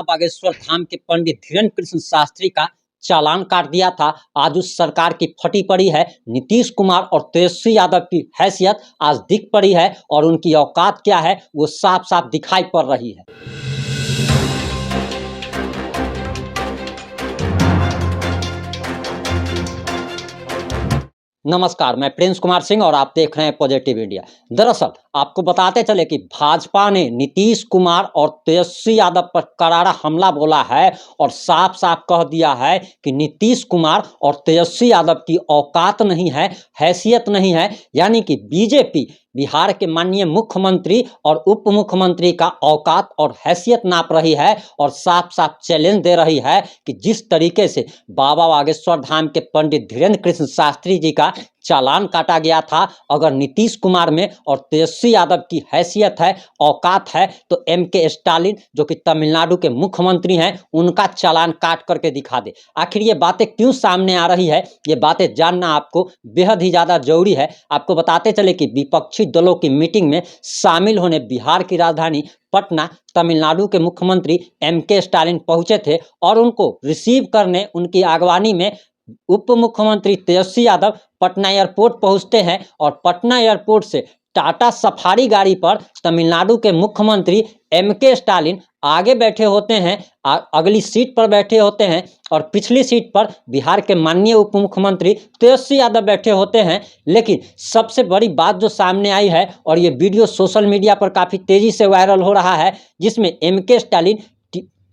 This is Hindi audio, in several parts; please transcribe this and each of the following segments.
बागेश्वर धाम के पंडित धीरेन्द्र कृष्ण शास्त्री का चालान काट दिया था। आज उस सरकार की फटी पड़ी है। नीतीश कुमार और तेजस्वी यादव की हैसियत आज दिख पड़ी है और उनकी औकात क्या है वो साफ साफ दिखाई पड़ रही है। नमस्कार, मैं प्रिंस कुमार सिंह और आप देख रहे हैं पॉजिटिव इंडिया। दरअसल आपको बताते चले कि भाजपा ने नीतीश कुमार और तेजस्वी यादव पर करारा हमला बोला है और साफ साफ कह दिया है कि नीतीश कुमार और तेजस्वी यादव की औकात नहीं है, हैसियत नहीं है। यानी कि बीजेपी बिहार के माननीय मुख्यमंत्री और उप मुख्यमंत्री का औकात और हैसियत नाप रही है और साफ साफ चैलेंज दे रही है कि जिस तरीके से बाबा बागेश्वर धाम के पंडित धीरेन्द्र कृष्ण शास्त्री जी का चालान काटा गया था, अगर नीतीश कुमार में और तेजस्वी यादव की हैसियत है, औकात है, तो एमके स्टालिन जो कि तमिलनाडु के मुख्यमंत्री हैं, उनका चालान काट करके दिखा दे। आखिर ये बातें क्यों सामने आ रही है, ये बातें जानना आपको बेहद ही ज़्यादा जरूरी है। आपको बताते चले कि विपक्षी दलों की मीटिंग में शामिल होने बिहार की राजधानी पटना तमिलनाडु के मुख्यमंत्री एमके स्टालिन पहुंचे थे और उनको रिसीव करने उनकी अगवानी में उप मुख्यमंत्री तेजस्वी यादव पटना एयरपोर्ट पहुंचते हैं और पटना एयरपोर्ट से टाटा सफारी गाड़ी पर तमिलनाडु के मुख्यमंत्री एमके स्टालिन आगे बैठे होते हैं, अगली सीट पर बैठे होते हैं और पिछली सीट पर बिहार के माननीय उप मुख्यमंत्री तेजस्वी यादव बैठे होते हैं। लेकिन सबसे बड़ी बात जो सामने आई है और ये वीडियो सोशल मीडिया पर काफ़ी तेज़ी से वायरल हो रहा है, जिसमें एमके स्टालिन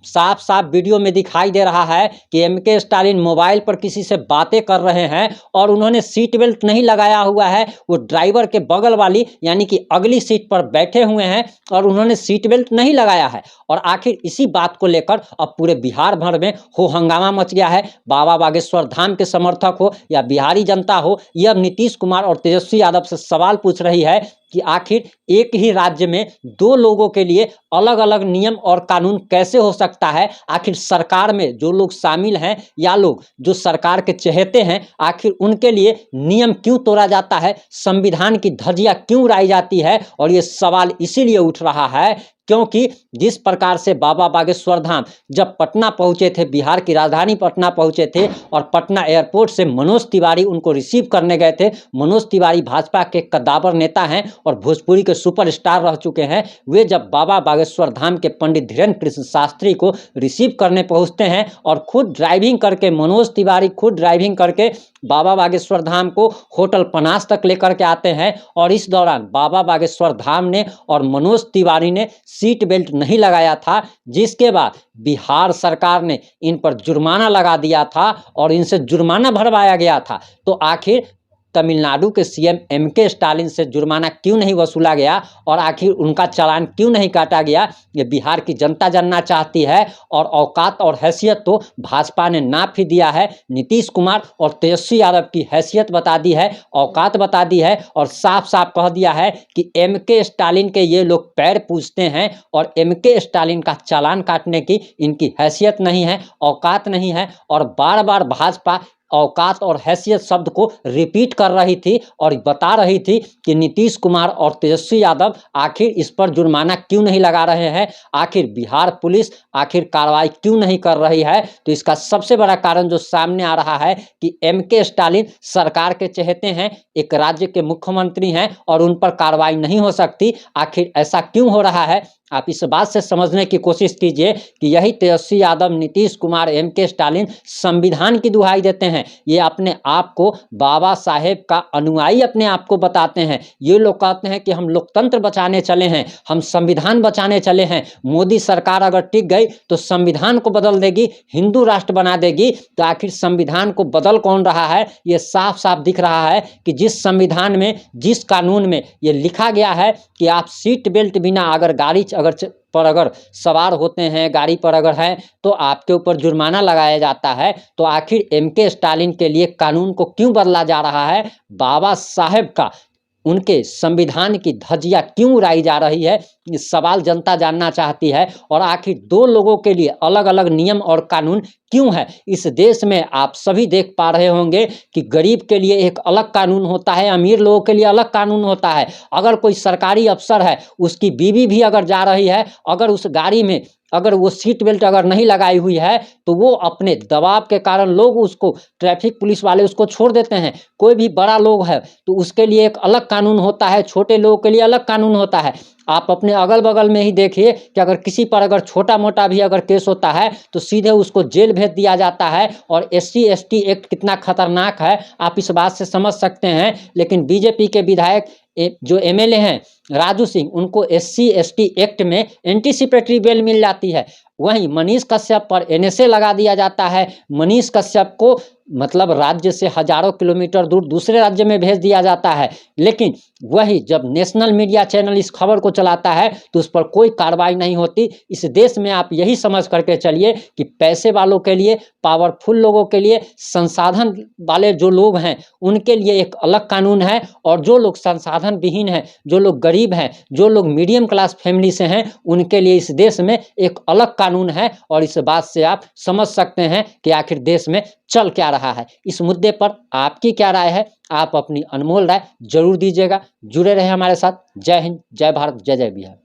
साफ साफ वीडियो में दिखाई दे रहा है कि एमके स्टालिन मोबाइल पर किसी से बातें कर रहे हैं और उन्होंने सीट बेल्ट नहीं लगाया हुआ है। वो ड्राइवर के बगल वाली यानी कि अगली सीट पर बैठे हुए हैं और उन्होंने सीट बेल्ट नहीं लगाया है। और आखिर इसी बात को लेकर अब पूरे बिहार भर में हो हंगामा मच गया है। बाबा बागेश्वर धाम के समर्थक हो या बिहारी जनता हो, ये अब नीतीश कुमार और तेजस्वी यादव से सवाल पूछ रही है कि आखिर एक ही राज्य में दो लोगों के लिए अलग अलग नियम और कानून कैसे हो सकता है। आखिर सरकार में जो लोग शामिल हैं या लोग जो सरकार के चहेते हैं, आखिर उनके लिए नियम क्यों तोड़ा जाता है, संविधान की धज्जियां क्यों उड़ाई जाती है। और ये सवाल इसीलिए उठ रहा है क्योंकि जिस प्रकार से बाबा बागेश्वर धाम जब पटना पहुंचे थे, बिहार की राजधानी पटना पहुंचे थे और पटना एयरपोर्ट से मनोज तिवारी उनको रिसीव करने गए थे। मनोज तिवारी भाजपा के कद्दावर नेता हैं और भोजपुरी के सुपरस्टार रह चुके हैं। वे जब बाबा बागेश्वर धाम के पंडित धीरेन्द्र कृष्ण शास्त्री को रिसीव करने पहुंचते हैं और खुद ड्राइविंग करके, मनोज तिवारी खुद ड्राइविंग करके बाबा बागेश्वर धाम को होटल पनास तक लेकर के आते हैं और इस दौरान बाबा बागेश्वर धाम ने और मनोज तिवारी ने सीट बेल्ट नहीं लगाया था, जिसके बाद बिहार सरकार ने इन पर जुर्माना लगा दिया था और इनसे जुर्माना भरवाया गया था। तो आखिर तमिलनाडु के सीएम एमके स्टालिन से जुर्माना क्यों नहीं वसूला गया और आखिर उनका चालान क्यों नहीं काटा गया, ये बिहार की जनता जानना चाहती है। और औकात और हैसियत तो भाजपा ने नाप ही दिया है। नीतीश कुमार और तेजस्वी यादव की हैसियत बता दी है, औकात बता दी है और साफ साफ कह दिया है कि एमके स्टालिन के ये लोग पैर पूजते हैं और एमके स्टालिन का चालान काटने की इनकी हैसियत नहीं है, औकात नहीं है। और बार बार भाजपा औकात और हैसियत शब्द को रिपीट कर रही थी और बता रही थी कि नीतीश कुमार और तेजस्वी यादव आखिर इस पर जुर्माना क्यों नहीं लगा रहे हैं, आखिर बिहार पुलिस आखिर कार्रवाई क्यों नहीं कर रही है। तो इसका सबसे बड़ा कारण जो सामने आ रहा है कि एमके स्टालिन सरकार के चहेते हैं, एक राज्य के मुख्यमंत्री हैं और उन पर कार्रवाई नहीं हो सकती। आखिर ऐसा क्यों हो रहा है, आप इस बात से समझने की कोशिश कीजिए कि यही तेजस्वी यादव, नीतीश कुमार, एमके स्टालिन संविधान की दुहाई देते हैं। ये अपने आप को बाबा साहेब का अनुयायी अपने आप को बताते हैं। ये लोग कहते हैं कि हम लोकतंत्र बचाने चले हैं, हम संविधान बचाने चले हैं। मोदी सरकार अगर टिक गई तो संविधान को बदल देगी, हिंदू राष्ट्र बना देगी। तो आखिर संविधान को बदल कौन रहा है, ये साफ साफ दिख रहा है कि जिस संविधान में, जिस कानून में ये लिखा गया है कि आप सीट बेल्ट बिना अगर गाड़ी अगर सवार होते हैं, गाड़ी पर अगर हैं, तो आपके ऊपर जुर्माना लगाया जाता है। तो आखिर एमके स्टालिन के लिए कानून को क्यों बदला जा रहा है, बाबा साहेब का, उनके संविधान की धज्जियां क्यों उड़ाई जा रही है, सवाल जनता जानना चाहती है। और आखिर दो लोगों के लिए अलग अलग नियम और कानून क्यों है? इस देश में आप सभी देख पा रहे होंगे कि गरीब के लिए एक अलग कानून होता है, अमीर लोगों के लिए अलग कानून होता है। अगर कोई सरकारी अफसर है, उसकी बीवी भी अगर जा रही है, अगर उस गाड़ी में अगर वो सीट बेल्ट अगर नहीं लगाई हुई है, तो वो अपने दबाव के कारण लोग उसको, ट्रैफिक पुलिस वाले उसको छोड़ देते हैं। कोई भी बड़ा लोग है तो उसके लिए एक अलग कानून होता है, छोटे लोगों के लिए अलग कानून होता है। आप अपने अगल बगल में ही देखिए कि अगर किसी पर अगर छोटा मोटा भी अगर केस होता है तो सीधे उसको जेल भेज दिया जाता है। और SC ST एक्ट कितना खतरनाक है आप इस बात से समझ सकते हैं। लेकिन बीजेपी के विधायक जो MLA हैं राजू सिंह, उनको SC ST एक्ट में एंटीसिपेटरी बेल मिल जाती है। वहीं मनीष कश्यप पर NSA लगा दिया जाता है। मनीष कश्यप को मतलब राज्य से हजारों किलोमीटर दूर दूसरे राज्य में भेज दिया जाता है। लेकिन वही जब नेशनल मीडिया चैनल इस खबर को चलाता है तो उस पर कोई कार्रवाई नहीं होती। इस देश में आप यही समझ करके चलिए कि पैसे वालों के लिए, पावरफुल लोगों के लिए, संसाधन वाले जो लोग हैं उनके लिए एक अलग कानून है। और जो लोग संसाधन विहीन हैं, जो लोग गरीब हैं, जो लोग मीडियम क्लास फैमिली से हैं, उनके लिए इस देश में एक अलग कानून है। और इस बात से आप समझ सकते हैं कि आखिर देश में चल क्या रहा है। इस मुद्दे पर आपकी क्या राय है? आप अपनी अनमोल राय जरूर दीजिएगा। जुड़े रहे हमारे साथ। जय हिंद, जय भारत, जय जय बिहार।